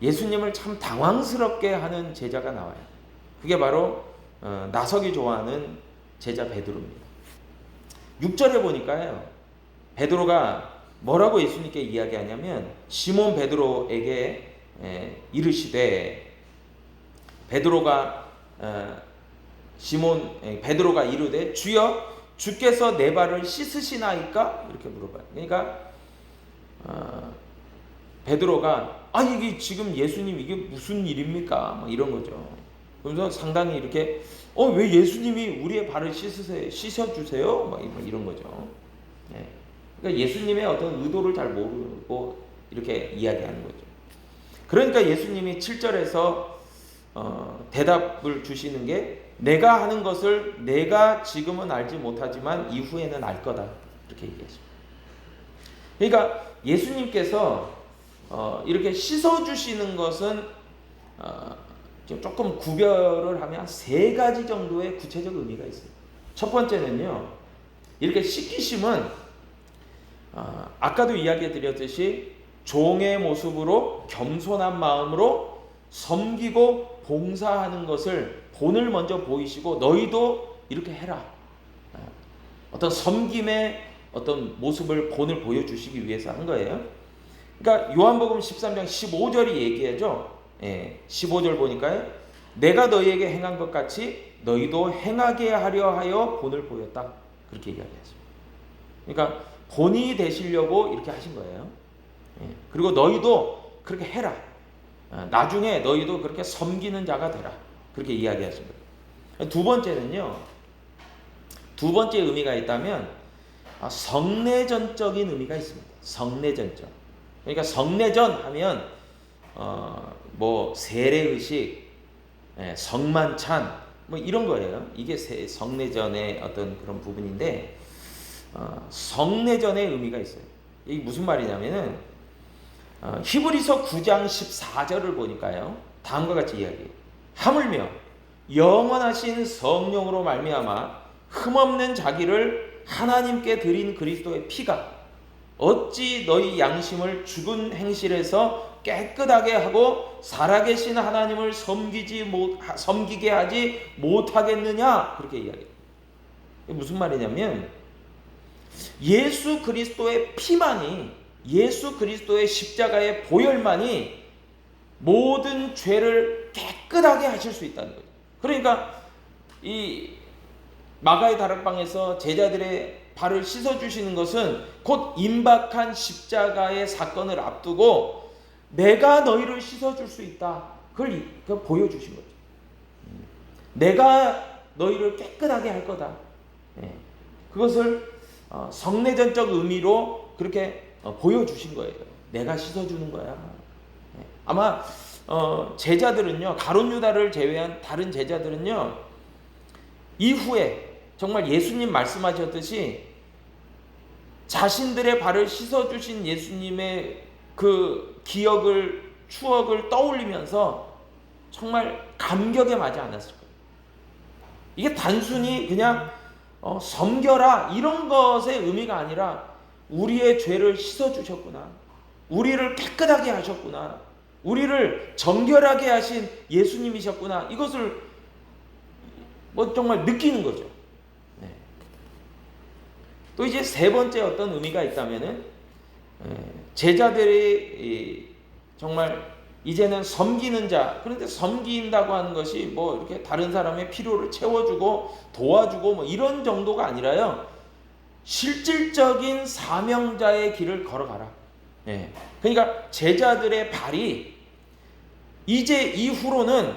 예수님을 참 당황스럽게 하는 제자가 나와요. 그게 바로 나서기 좋아하는 제자 베드로입니다. 6절에 보니까요, 베드로가 뭐라고 예수님께 이야기하냐면, 시몬 베드로에게 이르시되, 베드로가 이르되 주여 주께서 내 발을 씻으시나이까? 이렇게 물어봐요. 그러니까 베드로가 이게 지금 예수님 이게 무슨 일입니까? 이런 거죠. 그러면서 상당히 이렇게 왜 예수님이 우리의 발을 씻어주세요? 막 이런 거죠. 예. 그러니까 예수님의 어떤 의도를 잘 모르고 이렇게 이야기하는 거죠. 그러니까 예수님이 7절에서 대답을 주시는 게 내가 하는 것을 내가 지금은 알지 못하지만 이후에는 알 거다. 이렇게 얘기하십니다. 그러니까 예수님께서 이렇게 씻어주시는 것은 조금 구별을 하면 세 가지 정도의 구체적 의미가 있어요. 첫 번째는요, 이렇게 씻기심은 아까도 이야기 드렸듯이 종의 모습으로 겸손한 마음으로 섬기고 봉사하는 것을 본을 먼저 보이시고 너희도 이렇게 해라. 어떤 섬김의 어떤 모습을 본을 보여주시기 위해서 한 거예요. 그러니까 요한복음 13장 15절이 얘기하죠. 15절 보니까요. 내가 너희에게 행한 것 같이 너희도 행하게 하려 하여 본을 보였다. 그렇게 이야기하죠. 그러니까 본이 되시려고 이렇게 하신 거예요. 그리고 너희도 그렇게 해라. 나중에 너희도 그렇게 섬기는 자가 되라. 그렇게 이야기하신 거예요. 두 번째는요. 두 번째 의미가 있다면 성례전적인 의미가 있습니다. 성례전적. 그러니까 성례전 하면 뭐 세례의식, 성만찬 뭐 이런 거예요. 이게 성례전의 어떤 그런 부분인데 성례전의 의미가 있어요. 이게 무슨 말이냐면은 히브리서 9장 14절을 보니까요. 다음과 같이 이야기해요. 하물며 영원하신 성령으로 말미암아 흠없는 자기를 하나님께 드린 그리스도의 피가 어찌 너희 양심을 죽은 행실에서 깨끗하게 하고 살아계신 하나님을 섬기게 하지 못하겠느냐 그렇게 이야기해요. 무슨 말이냐면 예수 그리스도의 피만이 예수 그리스도의 십자가의 보혈만이 모든 죄를 깨끗하게 하실 수 있다는 거죠. 그러니까 이 마가의 다락방에서 제자들의 발을 씻어주시는 것은 곧 임박한 십자가의 사건을 앞두고 내가 너희를 씻어줄 수 있다. 그걸 보여주신 거죠. 내가 너희를 깨끗하게 할 거다. 그것을 성례전적 의미로 그렇게 보여주신 거예요. 내가 씻어주는 거야. 아마 제자들은요, 가룟 유다를 제외한 다른 제자들은요, 이후에 정말 예수님 말씀하셨듯이 자신들의 발을 씻어주신 예수님의 그 기억을, 추억을 떠올리면서 정말 감격에 맞지 않았을 거예요. 이게 단순히 그냥 섬겨라 이런 것의 의미가 아니라 우리의 죄를 씻어주셨구나. 우리를 깨끗하게 하셨구나. 우리를 정결하게 하신 예수님이셨구나. 이것을 정말 느끼는 거죠. 또 이제 세 번째 어떤 의미가 있다면은 제자들이 정말 이제는 섬기는 자, 그런데 섬긴다고 하는 것이 뭐 이렇게 다른 사람의 필요를 채워주고 도와주고 뭐 이런 정도가 아니라요. 실질적인 사명자의 길을 걸어가라. 그러니까 제자들의 발이 이제 이후로는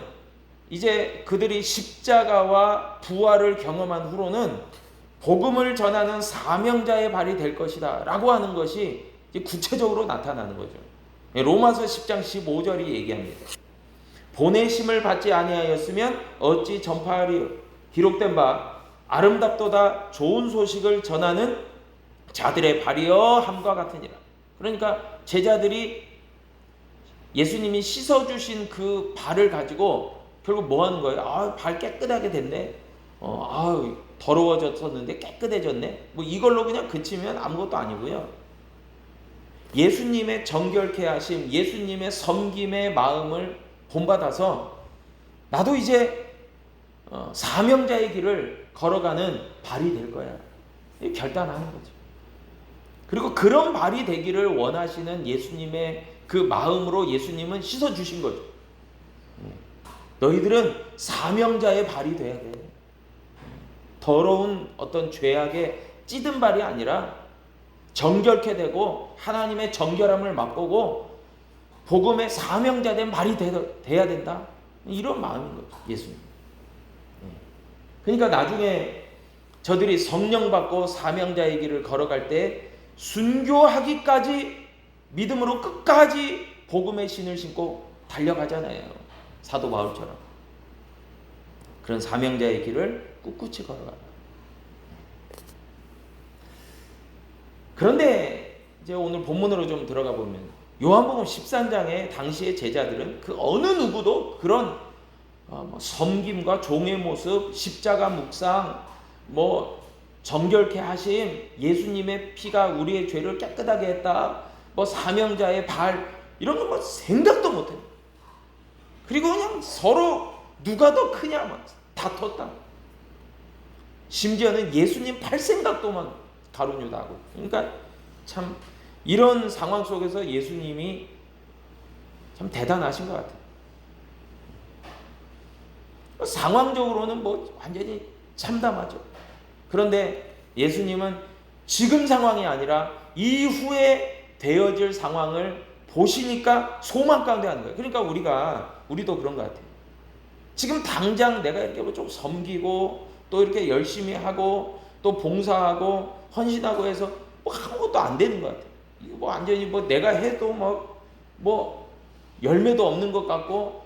이제 그들이 십자가와 부활을 경험한 후로는 복음을 전하는 사명자의 발이 될 것이다 라고 하는 것이 구체적으로 나타나는 거죠. 로마서 10장 15절이 얘기합니다. 보내심을 받지 아니하였으면 어찌 전파하리요. 기록된 바 아름답도다 좋은 소식을 전하는 자들의 발이여 함과 같으니라. 그러니까 제자들이 예수님이 씻어주신 그 발을 가지고 결국 뭐 하는 거예요? 발 깨끗하게 됐네. 더러워졌었는데 깨끗해졌네. 뭐 이걸로 그냥 그치면 아무것도 아니고요. 예수님의 정결케 하심, 예수님의 섬김의 마음을 본받아서 나도 이제 사명자의 길을 걸어가는 발이 될 거야. 결단하는 거죠. 그리고 그런 발이 되기를 원하시는 예수님의 그 마음으로 예수님은 씻어주신 거죠. 너희들은 사명자의 발이 돼야 돼. 더러운 어떤 죄악에 찌든 발이 아니라 정결케 되고 하나님의 정결함을 맛보고 복음의 사명자 된 발이 돼야 된다. 이런 마음인 거죠, 예수님. 그러니까 나중에 저들이 성령 받고 사명자의 길을 걸어갈 때 순교하기까지 믿음으로 끝까지 복음의 신을 신고 달려가잖아요. 사도 바울처럼. 그런 사명자의 길을 꿋꿋이 걸어가라. 그런데 이제 오늘 본문으로 좀 들어가 보면 요한복음 13장에 당시의 제자들은 그 어느 누구도 그런 섬김과 종의 모습, 십자가 묵상, 정결케 하심, 예수님의 피가 우리의 죄를 깨끗하게 했다, 사명자의 발, 이런 거 생각도 못해요. 그리고 그냥 서로 누가 더 크냐 막 다퉜다. 심지어는 예수님 팔 생각도 막 가룟유다하고. 그러니까 참 이런 상황 속에서 예수님이 참 대단하신 것 같아요. 상황적으로는 완전히 참담하죠. 그런데 예수님은 지금 상황이 아니라 이후에 되어질 상황을 보시니까 소망 가운데 하는 거예요. 그러니까 우리도 그런 것 같아요. 지금 당장 내가 이렇게 좀 섬기고 또 이렇게 열심히 하고 또 봉사하고 헌신하고 해서 아무것도 안 되는 것 같아요. 이거 완전히 내가 해도 열매도 없는 것 같고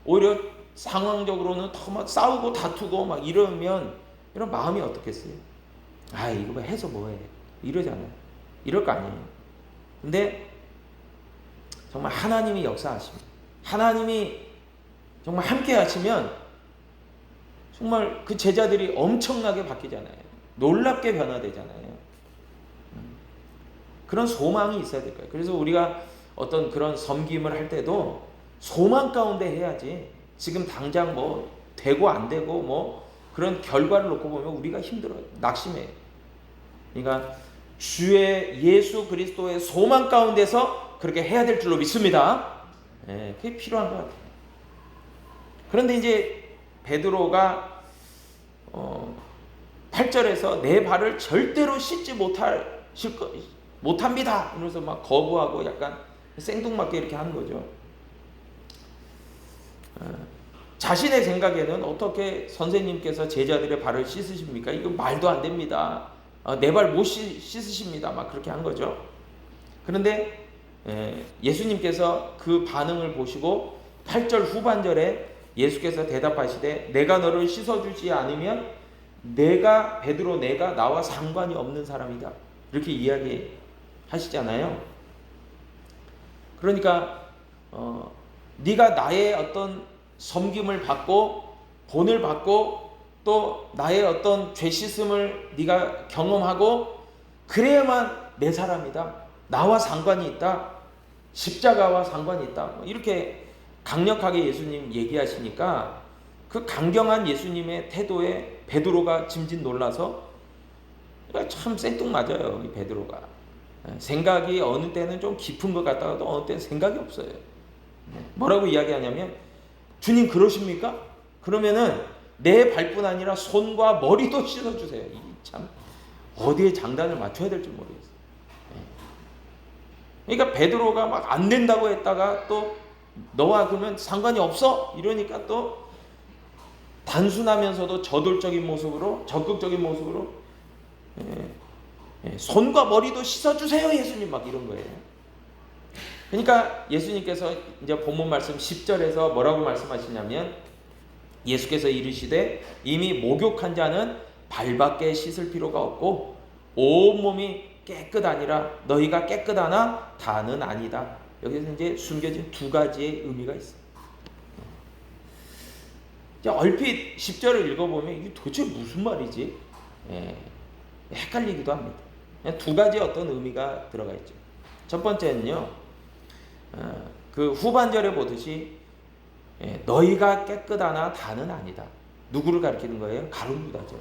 오히려 상황적으로는 더 막 싸우고 다투고 막 이러면 이런 마음이 어떻겠어요? 이거 해서 뭐해? 이러잖아요. 이럴 거 아니에요. 근데 정말 하나님이 역사하십니다. 하나님이 정말 함께 하시면 정말 그 제자들이 엄청나게 바뀌잖아요. 놀랍게 변화되잖아요. 그런 소망이 있어야 될 거예요. 그래서 우리가 어떤 그런 섬김을 할 때도 소망 가운데 해야지 지금 당장 되고 안 되고 그런 결과를 놓고 보면 우리가 힘들어요. 낙심해요. 그러니까 주의 예수 그리스도의 소망 가운데서 그렇게 해야 될 줄로 믿습니다. 그게 필요한 것 같아요. 그런데 이제 베드로가 8절에서 내 발을 절대로 씻지 못합니다. 이러면서 막 거부하고 약간 생뚱맞게 이렇게 하는 거죠. 자신의 생각에는 어떻게 선생님께서 제자들의 발을 씻으십니까? 이거 말도 안 됩니다. 내 발 못 씻으십니다. 막 그렇게 한 거죠. 그런데 예수님께서 그 반응을 보시고 8절 후반절에 예수께서 대답하시되 내가 너를 씻어주지 않으면 베드로 내가 나와 상관이 없는 사람이다. 이렇게 이야기하시잖아요. 그러니까 네가 나의 어떤 섬김을 받고 본을 받고 또 나의 어떤 죄 씻음을 네가 경험하고 그래야만 내 사람이다. 나와 상관이 있다. 십자가와 상관이 있다. 이렇게 강력하게 예수님 얘기하시니까 그 강경한 예수님의 태도에 베드로가 짐짓 놀라서 참 생뚱맞아요. 이 베드로가. 생각이 어느 때는 좀 깊은 것 같다가도 어느 때는 생각이 없어요. 뭐라고 이야기하냐면 주님 그러십니까? 그러면은 내 발뿐 아니라 손과 머리도 씻어주세요. 이 참 어디에 장단을 맞춰야 될지 모르겠어요. 그러니까 베드로가 막 안 된다고 했다가 또 너와 그러면 상관이 없어? 이러니까 또 단순하면서도 저돌적인 모습으로 적극적인 모습으로 손과 머리도 씻어주세요 예수님 막 이런 거예요. 그러니까 예수님께서 이제 본문 말씀 10절에서 뭐라고 말씀하시냐면 예수께서 이르시되 이미 목욕한 자는 발밖에 씻을 필요가 없고 온몸이 깨끗하니라 너희가 깨끗하나 다는 아니다. 여기서 이제 숨겨진 두 가지의 의미가 있어요. 얼핏 10절을 읽어보면 이게 도대체 무슨 말이지? 헷갈리기도 합니다. 두 가지 어떤 의미가 들어가 있죠. 첫 번째는요, 그 후반절에 보듯이 너희가 깨끗하나 다는 아니다. 누구를 가리키는 거예요? 가룟유다죠.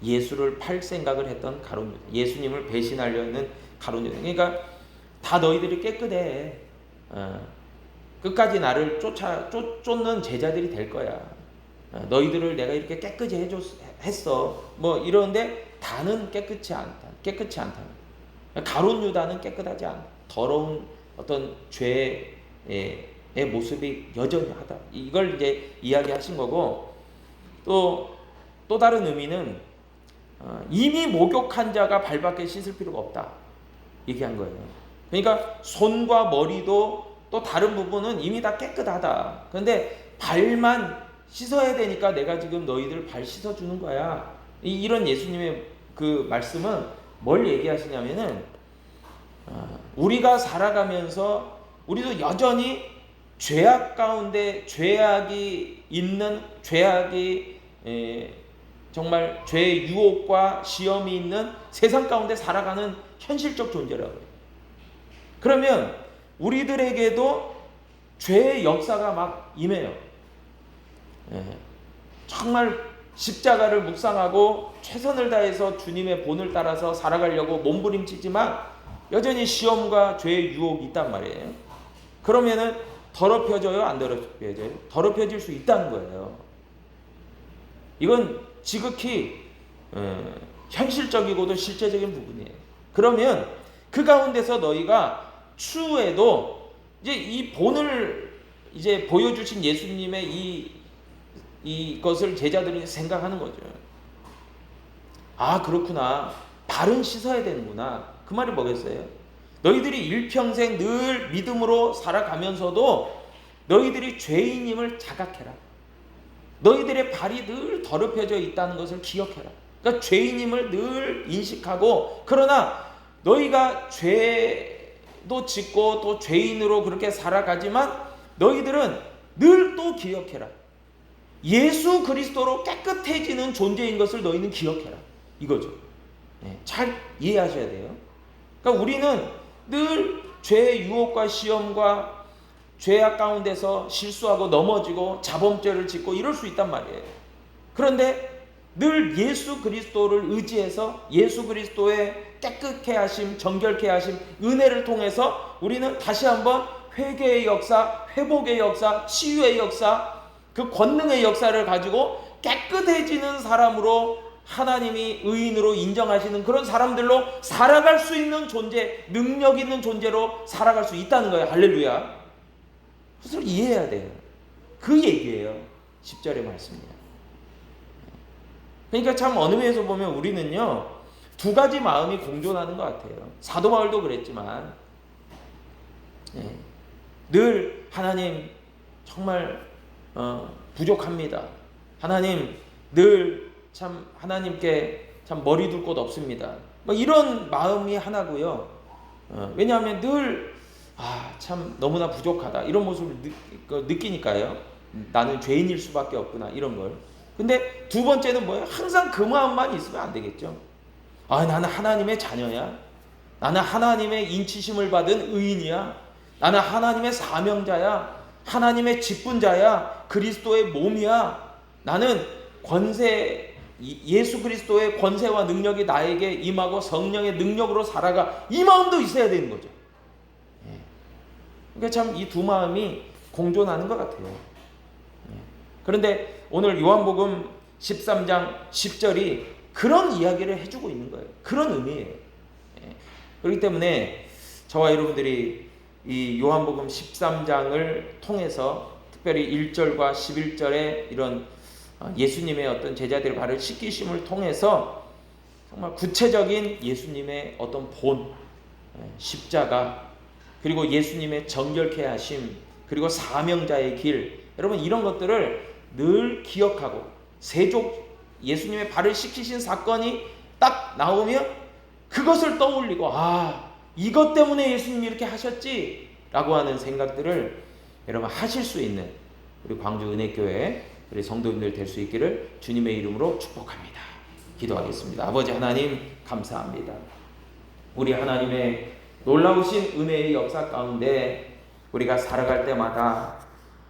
예수를 팔 생각을 했던 가룟유다. 예수님을 배신하려는 가룟유다. 그러니까 다 너희들이 깨끗해. 끝까지 나를 쫓는 제자들이 될 거야. 너희들을 내가 이렇게 깨끗이 했어. 이러는데 다는 깨끗치 않다. 가룟유다는 깨끗하지 않다. 더러운 어떤 죄에 모습이 여전히 하다. 이걸 이제 이야기하신 거고, 또 다른 의미는 이미 목욕한 자가 발밖에 씻을 필요가 없다 얘기한 거예요. 그러니까 손과 머리도 또 다른 부분은 이미 다 깨끗하다. 그런데 발만 씻어야 되니까 내가 지금 너희들 발 씻어주는 거야. 이런 예수님의 그 말씀은 뭘 얘기하시냐면은 우리가 살아가면서 우리도 여전히 죄악 가운데 죄악이 정말 죄의 유혹과 시험이 있는 세상 가운데 살아가는 현실적 존재라고 해요. 그러면 우리들에게도 죄의 역사가 막 임해요. 정말 십자가를 묵상하고 최선을 다해서 주님의 본을 따라서 살아가려고 몸부림치지만 여전히 시험과 죄의 유혹이 있단 말이에요. 그러면은 더럽혀져요, 안 더럽혀져요? 더럽혀질 수 있다는 거예요. 이건 지극히 현실적이고도 실제적인 부분이에요. 그러면 그 가운데서 너희가 추후에도 이제 이 본을 이제 보여주신 예수님의 이것을 제자들이 생각하는 거죠. 아, 그렇구나. 발은 씻어야 되는구나. 그 말이 뭐겠어요? 너희들이 일평생 늘 믿음으로 살아가면서도 너희들이 죄인임을 자각해라. 너희들의 발이 늘 더럽혀져 있다는 것을 기억해라. 그러니까 죄인임을 늘 인식하고, 그러나 너희가 죄도 짓고 또 죄인으로 그렇게 살아가지만 너희들은 늘 또 기억해라. 예수 그리스도로 깨끗해지는 존재인 것을 너희는 기억해라. 이거죠. 잘 이해하셔야 돼요. 그러니까 우리는 늘 죄의 유혹과 시험과 죄악 가운데서 실수하고 넘어지고 자범죄를 짓고 이럴 수 있단 말이에요. 그런데 늘 예수 그리스도를 의지해서 예수 그리스도의 깨끗게 하심, 정결케 하심, 은혜를 통해서 우리는 다시 한번 회개의 역사, 회복의 역사, 치유의 역사, 그 권능의 역사를 가지고 깨끗해지는 사람으로 하나님이 의인으로 인정하시는 그런 사람들로 살아갈 수 있는 존재, 능력 있는 존재로 살아갈 수 있다는 거예요. 할렐루야. 그것을 이해해야 돼요. 그 얘기예요. 10절의 말씀이에요. 그러니까 참 어느 면에서 보면 우리는요, 두 가지 마음이 공존하는 것 같아요. 사도 바울도 그랬지만 늘 하나님 정말 부족합니다. 하나님 늘 참 하나님께 참 머리 둘 곳 없습니다. 뭐 이런 마음이 하나고요. 왜냐하면 늘 참 너무나 부족하다 이런 모습을 느끼니까요. 나는 죄인일 수밖에 없구나 이런 걸. 근데 두 번째는 뭐예요? 항상 그 마음만 있으면 안 되겠죠. 나는 하나님의 자녀야. 나는 하나님의 인치심을 받은 의인이야. 나는 하나님의 사명자야. 하나님의 직분자야. 그리스도의 몸이야. 나는 예수 그리스도의 권세와 능력이 나에게 임하고 성령의 능력으로 살아가. 이 마음도 있어야 되는 거죠. 그러니까 참 이 두 마음이 공존하는 것 같아요. 그런데 오늘 요한복음 13장 10절이 그런 이야기를 해주고 있는 거예요. 그런 의미예요. 그렇기 때문에 저와 여러분들이 이 요한복음 13장을 통해서 특별히 1절과 11절의 이런 예수님의 어떤 제자들의 발을 씻기심을 통해서 정말 구체적인 예수님의 어떤 본, 십자가, 그리고 예수님의 정결케 하심, 그리고 사명자의 길, 여러분 이런 것들을 늘 기억하고 세족 예수님의 발을 씻기신 사건이 딱 나오면 그것을 떠올리고 이것 때문에 예수님이 이렇게 하셨지 라고 하는 생각들을 여러분 하실 수 있는 우리 광주 은혜교회 우리 성도님들 될 수 있기를 주님의 이름으로 축복합니다. 기도하겠습니다. 아버지 하나님 감사합니다. 우리 하나님의 놀라우신 은혜의 역사 가운데 우리가 살아갈 때마다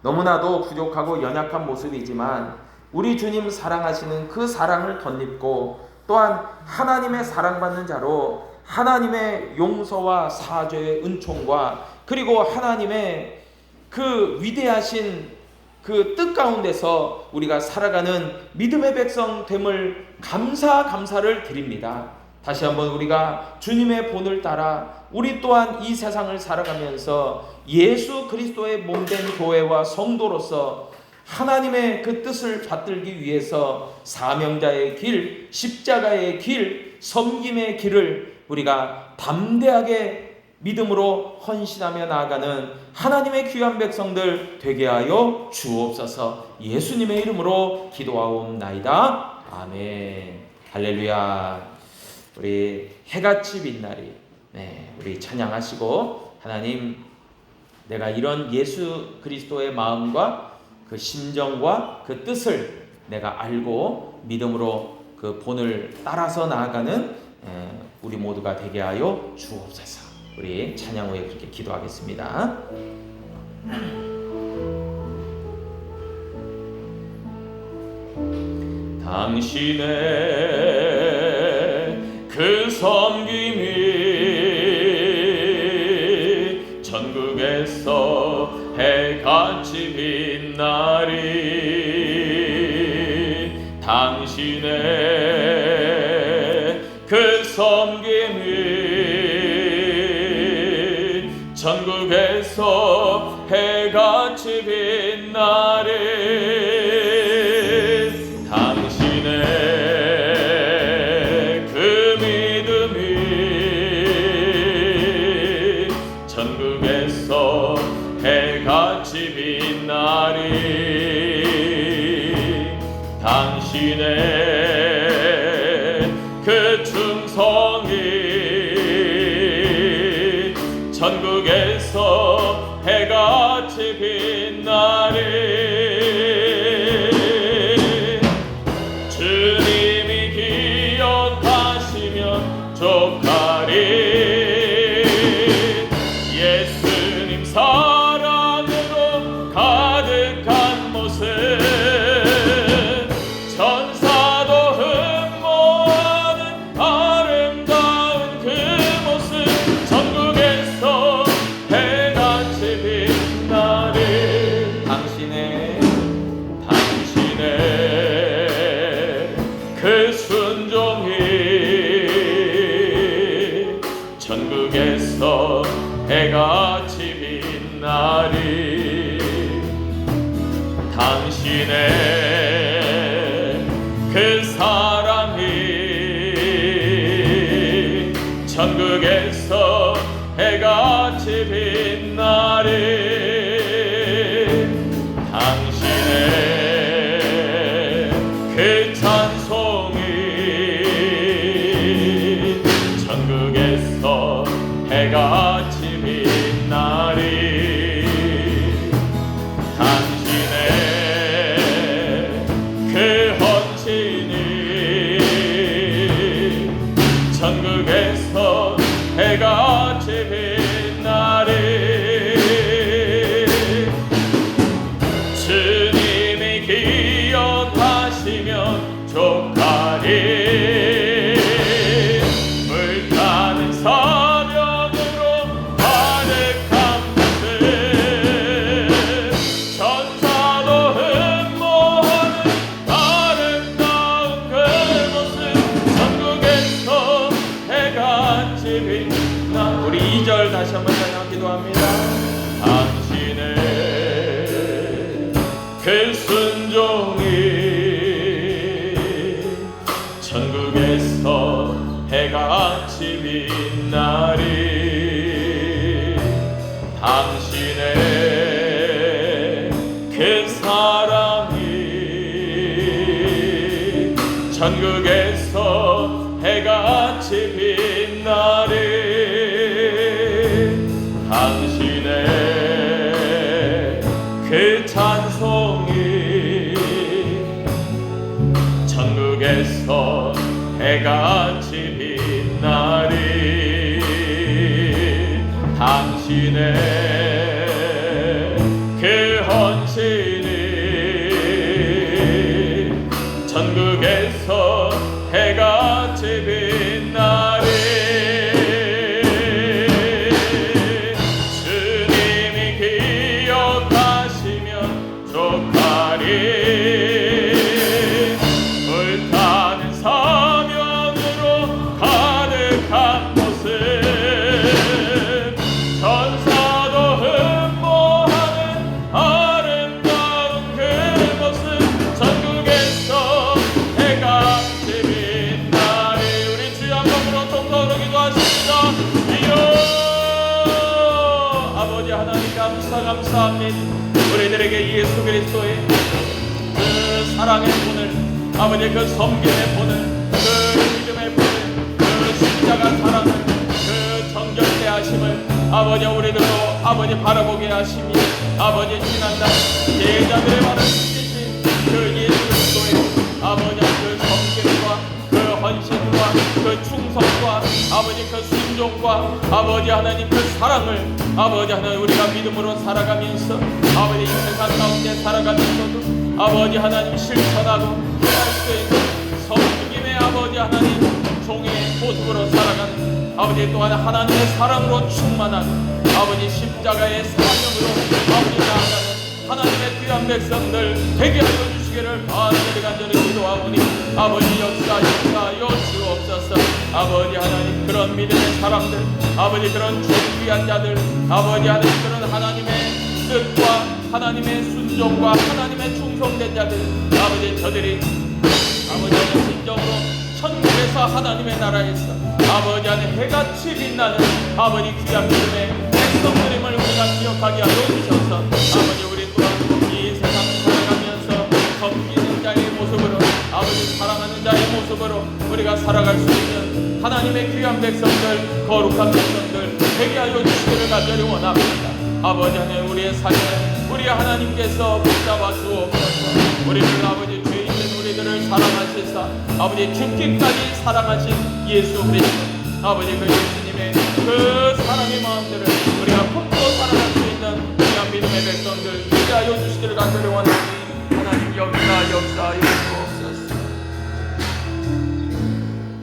너무나도 부족하고 연약한 모습이지만 우리 주님 사랑하시는 그 사랑을 덧입고 또한 하나님의 사랑받는 자로 하나님의 용서와 사죄의 은총과 그리고 하나님의 그 위대하신 그 뜻 가운데서 우리가 살아가는 믿음의 백성 됨을 감사를 드립니다. 다시 한번 우리가 주님의 본을 따라 우리 또한 이 세상을 살아가면서 예수 그리스도의 몸된 교회와 성도로서 하나님의 그 뜻을 받들기 위해서 사명자의 길, 십자가의 길, 섬김의 길을 우리가 담대하게 믿음으로 헌신하며 나아가는 하나님의 귀한 백성들 되게 하여 주옵소서. 예수님의 이름으로 기도하옵나이다. 아멘. 할렐루야. 우리 해같이 빛나리, 우리 찬양하시고, 하나님, 내가 이런 예수 그리스도의 마음과 그 심정과 그 뜻을 내가 알고 믿음으로 그 본을 따라서 나아가는 우리 모두가 되게 하여 주옵소서. 우리 찬양 후에 그렇게 기도하겠습니다. 당신의 그 섬김이 전국에서 해같이 빛나리. 당신의 그 섬김이 전국에서 해같이 빛나리. 당신의 그 믿음이 전국에서 해같이 빛나리. 당신의 그 충성이 전국에서 해같이 빛나리. 주님이 기억하시면 족하리. 예수님 사랑으로 가득한 모습, 천사도 흠모하는 아름다운 그 모습, 전국에서 해같이 빛나리. 당신의 그 순종이 전국에서 해같이 빛나리. 당신의 그 사랑이 전국에서 해같이 빛나리. 당신의 그 찬송이 전국에서 해같이 빛나리. 당신의 그 헌신이 전국에서 해같이 빛나리. 주님이 기억하시면 족하리. 불타는 사명으로 가득한 모습, 천사도 흠모하는 아름다운 그 모습, 전국에서 해같이 빛나. 우리 2절 다시 한번 찬양 기도합니다. 당신의 그 순종이 전국에서 해같이 빛나리. 당신의 그 사랑이 전국에서 해같이 빛나리. 당신의 그 찬송이 전국에서 해같이 빛나리. 당신의 그 헌신이 전국에서 해같이 빛나리. 주님이 기억하시면 족하리. 불타는 사명으로 가 감사합니다. 우리들에게 예수 그리스도의 그 사랑의 본을, 아버지 그 섬김의 본을, 그 믿음의 본을, 그 십자가 사랑을, 그 정결케 하심을 아버지 우리들도 아버지 바라보게 하심이, 아버지 지난날 제자들의 발을 찢으신 그 예수 그리스도의 아버지 그 섬김과 그 헌신과 그 충성과 아버지 그 순종과 아버지 하나님 그 사랑을 아버지 하나님 우리가 믿음으로 살아가면서 아버지 이 세상 가운데 살아가면서도 아버지 하나님 실천하고 할 수 있는 섬김의 아버지 하나님 종의 모습으로 살아가는 아버지 또한 하나님의 사랑으로 충만한 아버지 십자가의 사명으로 아버지 나아가는 하나님의 귀한 백성들 되게 하여 주시기를 간절히 간절히 기도하오니 아버지 역사하여 주옵소서. 아버지 하나님 그런 믿음의 사람들, 아버지 그런 존귀한 자들, 아버지 하나님 그런 하나님의 뜻과 하나님의 순종과 하나님의 충성된 자들, 아버지 저들이 아버지 하나님 진정으로 천국에서 하나님의 나라에서 아버지 하나님 해같이 빛나는 아버지 귀한 믿음의 백성들임을 우리가 기억하게 하여 주셔서 아버지 우리 또한 이 세상 살아가면서 섬기는 자의 모습으로 아버지 사랑하는 자의 모습으로 우리가 살아갈 수 있는 하나님의 귀한 백성들, 거룩한 백성들 되게 하여 주시기를 간절히 원합니다. 아버지 하나님 우리의 삶을 우리 하나님께서 붙잡아 주옵소서. 우리를 아버지 죄인된 우리들을 사랑하시사 아버지 죽기까지 사랑하신 예수 그리스도 아버지 그 예수님의 그 사랑의 마음들을 우리가 품고 살아갈 수 있는 귀한 믿음의 백성들 되게 하여 주시기를 간절히 원하니 하나님 역사하여 주옵소서.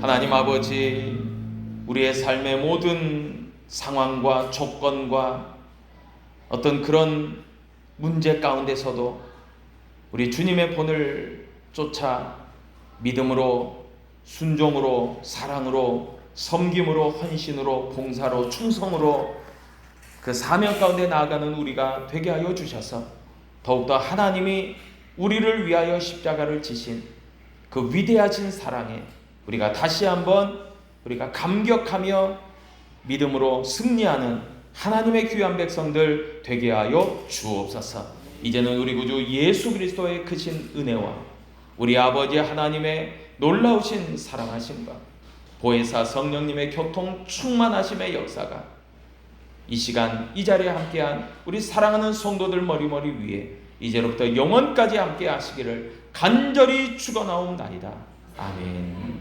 하나님 아버지, 우리의 삶의 모든 상황과 조건과 어떤 그런 문제 가운데서도 우리 주님의 본을 쫓아 믿음으로, 순종으로, 사랑으로, 섬김으로, 헌신으로, 봉사로, 충성으로 그 사명 가운데 나아가는 우리가 되게 하여 주셔서 더욱더 하나님이 우리를 위하여 십자가를 지신 그 위대하신 사랑에 우리가 다시 한번 우리가 감격하며 믿음으로 승리하는 하나님의 귀한 백성들 되게 하여 주옵소서. 이제는 우리 구주 예수 그리스도의 크신 은혜와 우리 아버지 하나님의 놀라우신 사랑하심과 보혜사 성령님의 교통 충만하심의 역사가 이 시간 이 자리에 함께한 우리 사랑하는 성도들 머리머리 위에 이제로부터 영원까지 함께 하시기를 간절히 축원하옵나이다. 아멘.